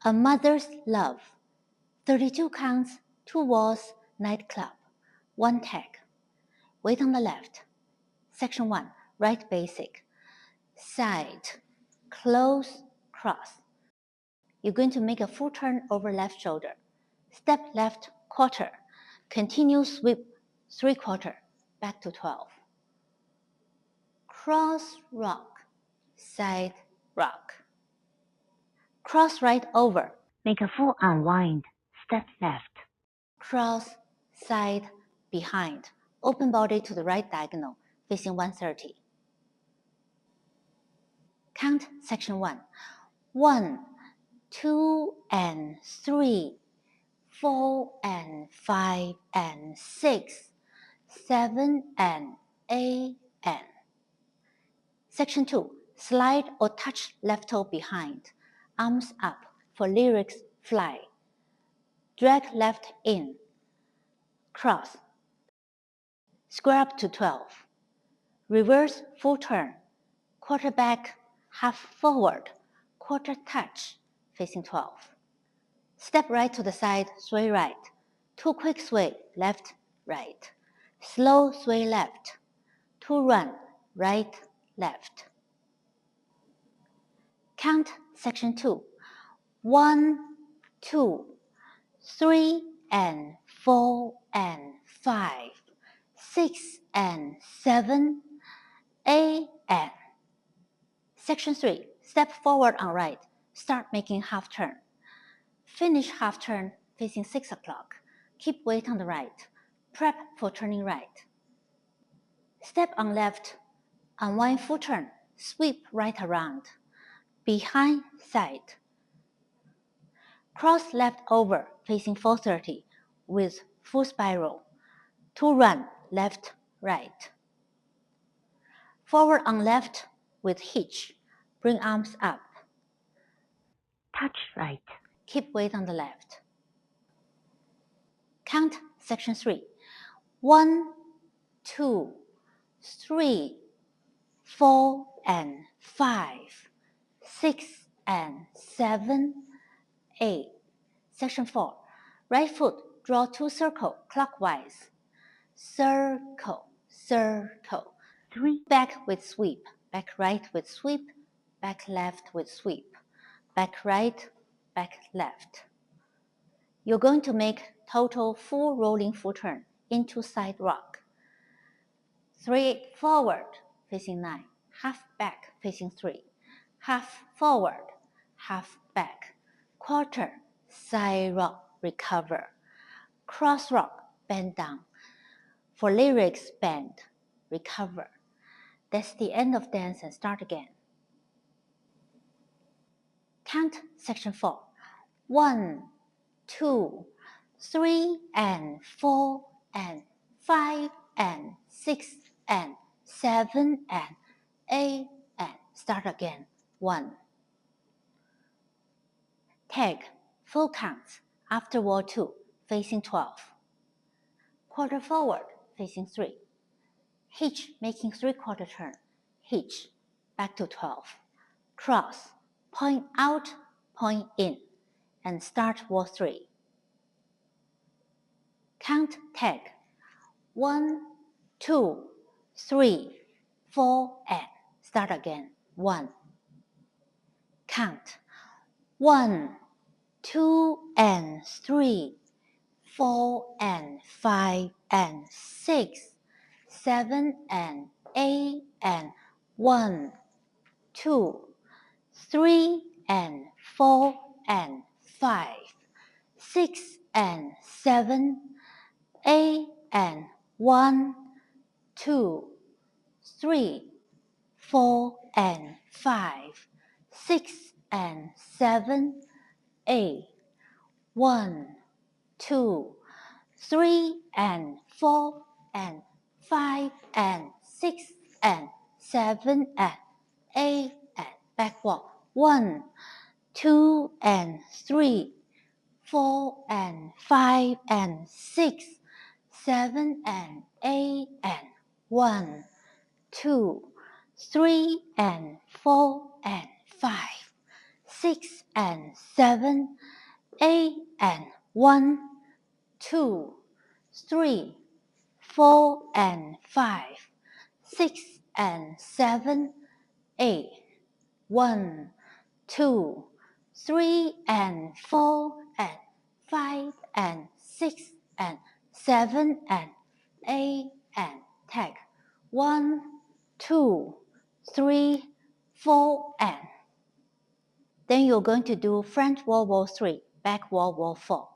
A Mother's Love, 32 counts, 2 walls, nightclub, 1 tag. Weight on the left. Section 1, right basic. Side, close, cross. You're going to make a full turn over left shoulder. Step left, quarter. Continue sweep, 3/4, back to 12. Cross rock, side rock. Cross right over. Make a full unwind. Step left. Cross, side, behind. Open body to the right diagonal, facing 130. Count section 1. 1, 2, and 3, 4, and 5, and 6, 7, and 8, and. Section 2. Slide or touch left toe behind. Arms up for lyrics fly. Drag left in. Cross. Square up to 12. Reverse full turn. Quarter back, half forward. Quarter touch, facing 12. Step right to the side, sway right. 2 quick sway, left, right. Slow sway left. 2 run, right, left. Count section 2. 1, 2, 3, and 4, and 5, 6, and 7, 8, and. Section 3. Step forward on right. Start making half turn. Finish half turn facing 6 o'clock. Keep weight on the right. Prep for turning right. Step on left. Unwind full turn. Sweep right around. Behind side. Cross left over facing 430 with full spiral. 2 run left, right. Forward on left with hitch. Bring arms up. Touch right. Keep weight on the left. Count section 3. 1, 2, 3, 4, and 5, 6, and 7, 8. Section 4. Right foot, draw 2 circles clockwise. Circle, circle. 3. Back with sweep, back right with sweep, back left with sweep, back right, back left. You're going to make total full rolling full turn into side rock. 3 forward, facing 9, half back, facing 3, half forward, half back, quarter, side rock, recover, cross rock, bend down. For lyrics, bend, recover. That's the end of dance and start again. Count section 4. 1, 2, 3, and 4, and 5, and 6, and 7, and 8, and start again. 1. Tag, full counts, after wall 2, facing 12. Quarter forward, facing 3. Hitch, making 3/4 turn. Hitch, back to 12. Cross, point out, point in, and start wall 3. Count tag. 1, 2, 3, 4, and start again. 1. Count. 1, 2, and 3, 4, and 5, and 6, 7, and 8, and 1, 2, 3, and 4, and 5, 6, and 7, 8, and 1, 2, 3, 4, and 5, 6, and 7, 8, 1, 2, 3, and 4, and 5, and 6, and 7, and 8, and back walk. 1, 2, and 3, 4, and 5, and 6, 7, and 8, and 1, 2, 3, and 4, and 5, 6 and 7, 8 and 1, 2, 3, 4 and 5, 6 and 7, 8, 1, 2, 3 and 4 and 5 and 6 and 7 and 8 and tag 1, 2, 3, 4 and. Then you're going to do front wall, wall 3, back wall, wall 4.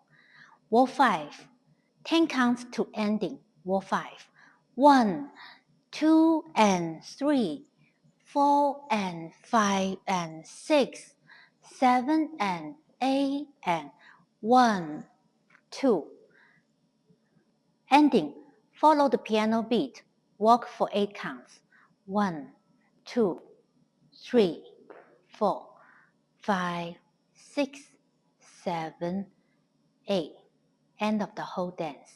Wall 5, 10 counts to ending, wall 5. 1, 2 and 3, 4 and 5 and 6, 7 and 8 and 1, 2. Ending, follow the piano beat. Walk for 8 counts. 1, 2, 3, 4, 5, 6, 7, 8. End of the whole dance.